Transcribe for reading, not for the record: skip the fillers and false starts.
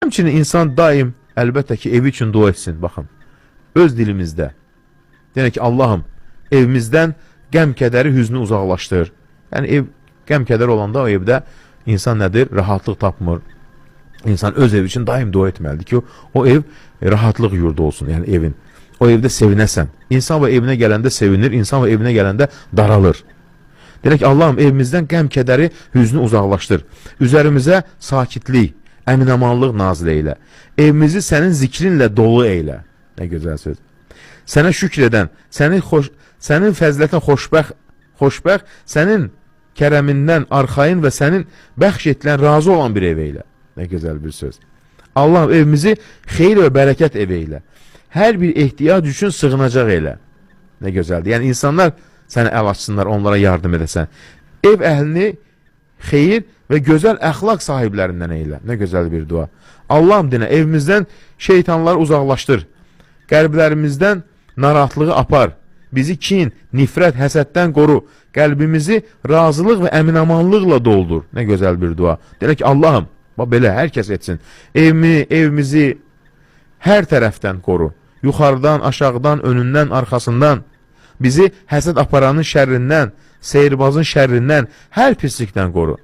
Həmçinin insan daim, əlbəttə ki, evi üçün dua etsin, baxın, öz dilimizdə. Deyək ki, Allahım, evimizdən qəm-kədəri, hüznü uzaqlaşdır. Yəni, ev qəm-kədər olanda o evdə insan nədir? Rahatlıq tapmır. İnsan öz evi üçün daim dua etməlidir ki, o ev rahatlıq yurdu olsun, yəni evin. O evdə sevinəsən. İnsan və evinə gələndə sevinir, insan və evinə gələndə daralır. Deyək ki, Allahım, evimizdən qəm-kədəri, hüznü uzaqlaşdır. Üzərimizə sakitlik, əminamanlıq nazil eylə. Evimizi sənin zikrinlə dolu eylə. Nə gözəl söz. Sənə şükr edən, sənin fəzilətin xoşbəxt, sənin kərəmindən arxayın və sənin bəxş etilən, razı olan bir ev eylə. Nə gözəl bir söz. Allahım, evimizi xeyir və bərəkət ev eylə. Hər bir ehtiyac üçün sığınacaq eylə. Nə gözəldir. Yəni, insanlar sənə əl açsınlar, onlara yardım edəsən. Ev əhlini xeyir və gözəl əxlaq sahiblərindən eylə. Nə gözəl bir dua. Allahım dinə, evimizdən şeytanları uzaqlaşdır. Qəlblərimizdən narahatlığı apar. Bizi kin, nifrət, həsəddən qoru. Qəlbimizi razılıq və əminamanlıqla doldur. Nə gözəl bir dua. Deyək ki, Allahım, belə hər kəs etsin. Evimizi hər tərəfdən qoru. Yuxarıdan, aşağıdan, önündən, arxasından. Bizi həsəd aparanın şərrindən, seyirbazın şərrindən, hər pislikdən qoru.